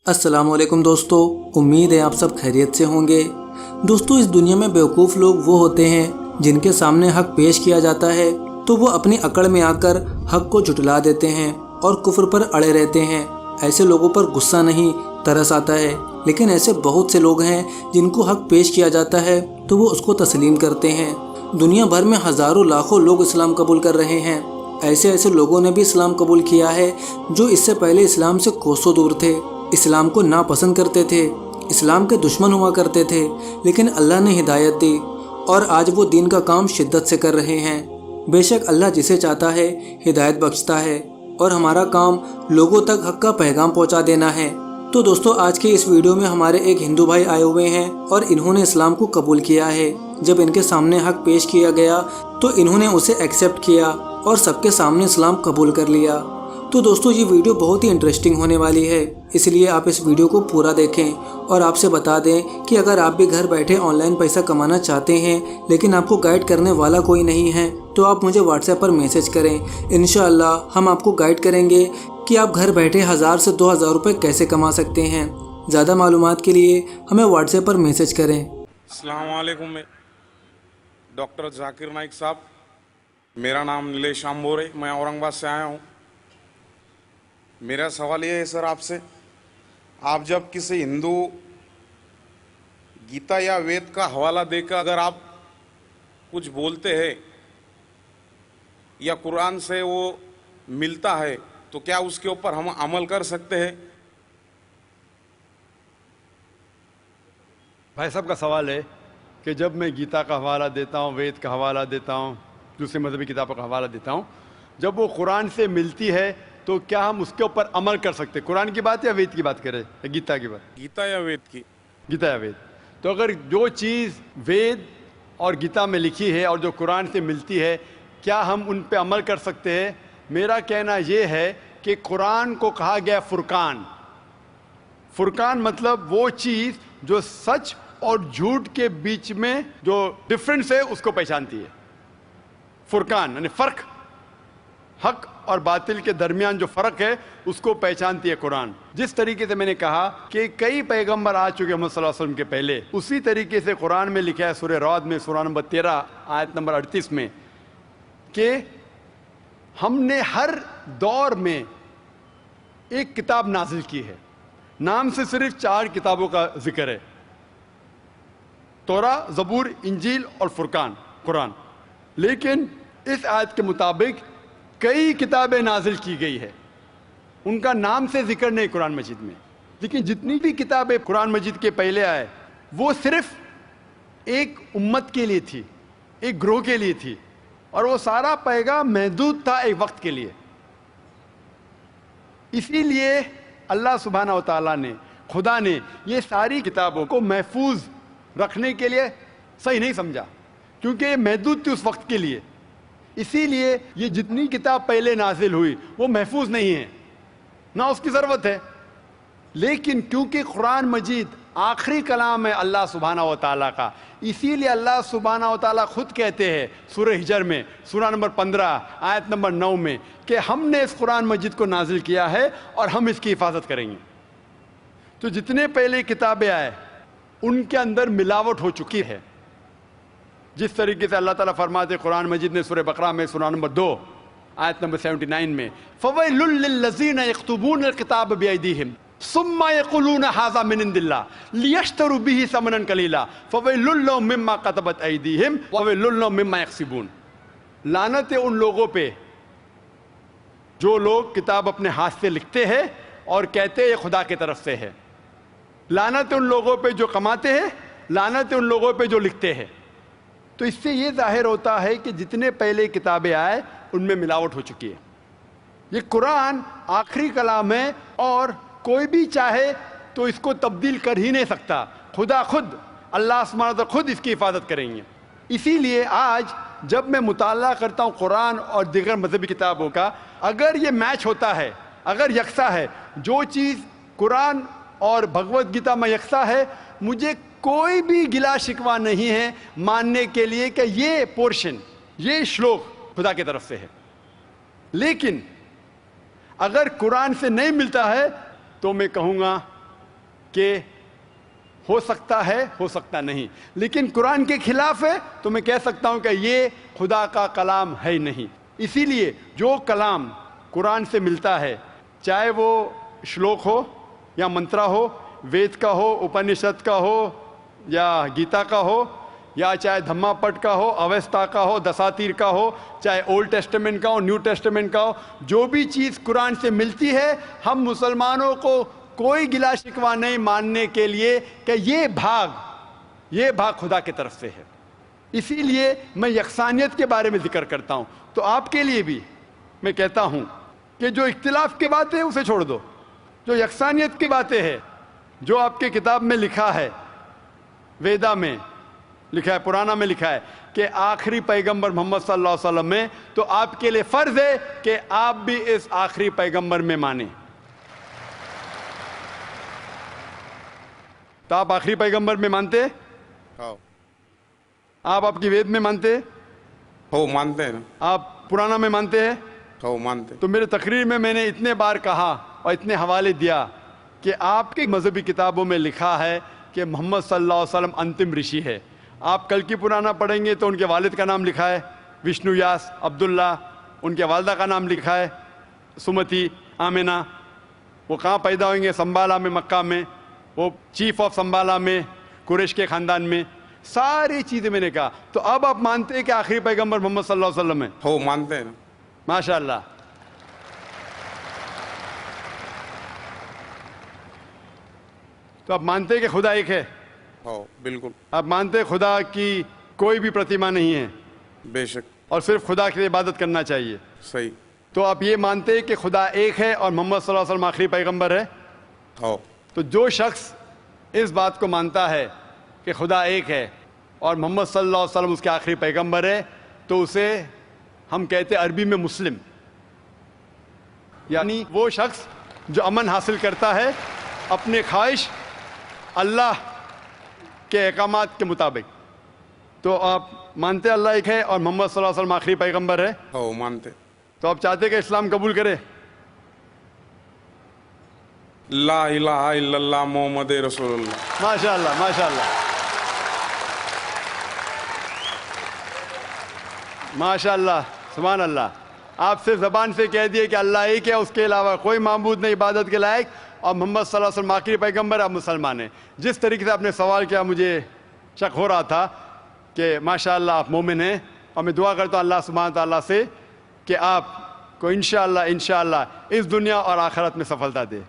अस्सलाम वालेकुम दोस्तों, उम्मीद है आप सब खैरियत से होंगे। दोस्तों, इस दुनिया में बेवकूफ़ लोग वो होते हैं जिनके सामने हक पेश किया जाता है तो वो अपनी अकड़ में आकर हक को झुटला देते हैं और कुफ्र पर अड़े रहते हैं। ऐसे लोगों पर गुस्सा नहीं तरस आता है, लेकिन ऐसे बहुत से लोग हैं जिनको हक पेश किया जाता है तो वो उसको तस्लीम करते हैं। दुनिया भर में हज़ारों लाखों लोग इस्लाम कबूल कर रहे हैं। ऐसे ऐसे लोगों ने भी इस्लाम कबूल किया है जो इससे पहले इस्लाम से कोसों दूर थे, इस्लाम को नापसंद करते थे, इस्लाम के दुश्मन हुआ करते थे, लेकिन अल्लाह ने हिदायत दी और आज वो दीन का काम शिद्दत से कर रहे हैं। बेशक अल्लाह जिसे चाहता है हिदायत बख्शता है और हमारा काम लोगों तक हक का पैगाम पहुंचा देना है। तो दोस्तों, आज के इस वीडियो में हमारे एक हिंदू भाई आए हुए हैं और इन्होंने इस्लाम को कबूल किया है। जब इनके सामने हक पेश किया गया तो इन्होंने उसे एक्सेप्ट किया और सबके सामने इस्लाम कबूल कर लिया। तो दोस्तों, ये वीडियो बहुत ही इंटरेस्टिंग होने वाली है, इसलिए आप इस वीडियो को पूरा देखें। और आपसे बता दें कि अगर आप भी घर बैठे ऑनलाइन पैसा कमाना चाहते हैं लेकिन आपको गाइड करने वाला कोई नहीं है तो आप मुझे व्हाट्सएप पर मैसेज करें। इंशाअल्लाह हम आपको गाइड करेंगे कि आप घर बैठे 1000 से 2000 रुपये कैसे कमा सकते हैं। ज़्यादा मालूमात के लिए हमें व्हाट्सएप पर मैसेज करें। अस्सलाम वालेकुम, डॉक्टर जाकिर नाइक साहब। मेरा नाम नीलेश आंबोर है, मैं औरंगाबाद से आया हूँ। मेरा सवाल ये है सर आपसे, आप जब किसी हिंदू गीता या वेद का हवाला देकर अगर आप कुछ बोलते हैं या कुरान से वो मिलता है तो क्या उसके ऊपर हम अमल कर सकते हैं? भाई साहब का सवाल है कि जब मैं गीता का हवाला देता हूँ, वेद का हवाला देता हूँ, दूसरे मजहबी किताबों का हवाला देता हूँ, जब वो कुरान से मिलती है तो क्या हम उसके ऊपर अमल कर सकते हैं? कुरान की बात या वेद की बात करें या गीता की बात? गीता या वेद की? गीता या वेद। तो अगर जो चीज़ वेद और गीता में लिखी है और जो कुरान से मिलती है, क्या हम उन पे अमल कर सकते हैं? मेरा कहना ये है कि कुरान को कहा गया फुरकान। फुरकान मतलब वो चीज़ जो सच और झूठ के बीच में जो डिफरेंस है उसको पहचानती है। फुरकान यानी फ़र्क, हक और बातिल के दरमियान जो फ़र्क है उसको पहचानती है कुरान। जिस तरीके से मैंने कहा कि कई पैगंबर आ चुके मोहम्मद सल्लल्लाहु अलैहि वसल्लम के पहले, उसी तरीके से कुरान में लिखा है सूरह रअद में सूरा नंबर 13 आयत नंबर 38 में कि हमने हर दौर में एक किताब नाजिल की है। नाम से सिर्फ 4 किताबों का जिक्र है, तौरा, ज़बूर, इंजील और फुरकान, कुरान। लेकिन इस आयत के मुताबिक कई किताबें नाजिल की गई है, उनका नाम से जिक्र नहीं कुरान मजीद में। लेकिन जितनी भी किताबें कुरान मजीद के पहले आए वो सिर्फ एक उम्मत के लिए थी, एक ग्रोह के लिए थी, और वो सारा पैगाम महदूद था एक वक्त के लिए। इसीलिए अल्लाह सुब्हानहू व तआला ने, खुदा ने ये सारी किताबों को महफूज रखने के लिए सही नहीं समझा, क्योंकि ये महदूद थी उस वक्त के लिए। इसीलिए ये जितनी किताब पहले नाजिल हुई वो महफूज नहीं है, ना उसकी ज़रूरत है। लेकिन क्योंकि कुरान मजीद आखिरी कलाम है अल्लाह सुब्हानहू व तआला का, इसीलिए अल्लाह सुब्हानहू व तआला खुद कहते हैं सूरह हिजर में सूरा नंबर 15 आयत नंबर 9 में कि हमने इस कुरान मजीद को नाजिल किया है और हम इसकी हिफाजत करेंगे। तो जितने पहले किताबें आए उनके अंदर मिलावट हो चुकी है। जिस तरीके से अल्लाह ताला फरमाते कुरान मजीद ने सूरह बकरा में सूरा नंबर 2 आयत नंबर 79 में, फ़वैलुल लिल्लज़ीना यक्तुबूनल किताब बिअयदीहिम सुम्मा यक़ूलूना हाज़ा मिन इंदिल्लाह लियश्तरू बिही समनन कलीला फ़वैलुल लहुम मिम्मा कतबत अयदीहिम ववैलुल लहुम मिम्मा यक्सिबून। लानत है उन लोगों पे जो लोग किताब अपने हाथ से लिखते हैं और कहते हैं ये खुदा की तरफ से है। लानत है उन लोगों पे जो कमाते हैं, लानत है उन लोगों पे जो लिखते हैं। तो इससे ये जाहिर होता है कि जितने पहले किताबें आए उनमें मिलावट हो चुकी है। ये कुरान आखिरी कलाम है और कोई भी चाहे तो इसको तब्दील कर ही नहीं सकता। खुदा खुद, अल्लाह सुब्हानहू व तआला खुद इसकी हिफाजत करेंगे। इसीलिए आज जब मैं मुताला करता हूँ कुरान और दीगर मजहबी किताबों का, अगर ये मैच होता है, अगर यकसा है, जो चीज़ कुरान और भगवत गीता में यकसा है, मुझे कोई भी गिला शिकवा नहीं है मानने के लिए कि ये पोर्शन, ये श्लोक खुदा की तरफ से है। लेकिन अगर कुरान से नहीं मिलता है तो मैं कहूँगा کہ ہو سکتا ہے ہو سکتا نہیں، لیکن قرآن کے خلاف ہے تو میں کہہ سکتا ہوں کہ یہ خدا کا کلام ہے ہی نہیں۔ اسی لیے جو کلام قرآن سے ملتا ہے، چاہے وہ شلوک ہو یا منترا ہو، وید کا ہو، اپنشد کا ہو یا گیتا کا ہو، یا چاہے دھما پٹ کا ہو، اویستا کا ہو، دساتیر کا ہو، چاہے اولڈ ٹیسٹمنٹ کا ہو، نیو ٹیسٹمنٹ کا ہو، جو بھی چیز قرآن سے ملتی ہے، ہم مسلمانوں کو کوئی گلا شکوہ نہیں ماننے کے لیے کہ یہ بھاگ خدا کی طرف سے ہے۔ اسی لیے میں یکسانیت کے بارے میں ذکر کرتا ہوں۔ تو آپ کے لیے بھی میں کہتا ہوں کہ جو اختلاف کی باتیں اسے چھوڑ دو، جو یکسانیت کی باتیں ہیں، جو آپ کے کتاب میں لکھا ہے، ویدا میں لکھا ہے، پرانا میں لکھا ہے کہ آخری پیغمبر محمد صلی اللہ علیہ وسلم میں، تو آپ کے لیے فرض ہے کہ آپ بھی اس آخری پیغمبر میں مانیں۔ تو آپ آخری پیغمبر میں مانتے؟ ہاں آپ کی وید میں مانتے؟ ہو مانتے ہیں نا، آپ پرانا میں مانتے ہیں؟ ہو مانتے۔ تو میرے تقریر میں میں نے اتنے بار کہا اور اتنے حوالے دیا کہ آپ کی مذہبی کتابوں میں لکھا ہے کہ محمد صلی اللہ علیہ وسلم انتم رشی ہے۔ آپ کل کی پرانا پڑھیں گے تو ان کے والد کا نام لکھا ہے وشنو یاس عبداللہ، ان کے والدہ کا نام لکھا ہے سمتی آمنہ۔ وہ کہاں پیدا ہوئیں گے؟ سنبالا میں، مکہ میں، وہ چیف آف سنبالا میں، قریش کے خاندان میں۔ ساری چیزیں میں نے کہا۔ تو اب آپ مانتے ہیں کہ آخری پیغمبر محمد صلی اللہ علیہ وسلم ہے؟ ہو مانتے ہیں نا۔ ماشاء اللہ۔ تو آپ مانتے ہیں کہ خدا ایک ہے؟ ہو بالکل، آپ مانتے ہیں خدا کی کوئی بھی پرتیما نہیں ہے بے شک، اور صرف خدا کی عبادت کرنا چاہیے؟ صحیح۔ تو آپ یہ مانتے ہیں کہ خدا ایک ہے اور محمد صلی اللہ علیہ وسلم آخری پیغمبر ہے؟ ہو تو جو شخص اس بات کو مانتا ہے کہ خدا ایک ہے اور محمد صلی اللہ علیہ وسلم اس کے آخری پیغمبر ہے، تو اسے ہم کہتے ہیں عربی میں مسلم، یعنی وہ شخص جو امن حاصل کرتا ہے اپنے خواہش اللہ کے احکامات کے مطابق۔ تو آپ مانتے اللہ ایک ہے اور محمد صلی اللہ علیہ وسلم آخری پیغمبر ہے؟ ہو مانتے۔ تو آپ چاہتے کہ اسلام قبول کرے؟ لا الہ الا اللہ محمد رسول اللہ۔ ماشاء اللہ، ماشاء اللہ، ماشاء اللہ، سبحان اللہ۔ آپ سے زبان سے کہہ دیے کہ اللہ ایک ہے، اس کے علاوہ کوئی معبود نہیں عبادت کے لائق، اور محمد صلی اللہ علیہ وسلم آخری پیغمبر، آپ مسلمان ہیں۔ جس طریقے سے آپ نے سوال کیا مجھے شک ہو رہا تھا کہ ماشاء اللہ آپ مومن ہیں، اور میں دعا کرتا ہوں اللہ سبحانہ تعالیٰ سے کہ آپ کو انشاءاللہ اس دنیا اور آخرت میں سفلتا دے۔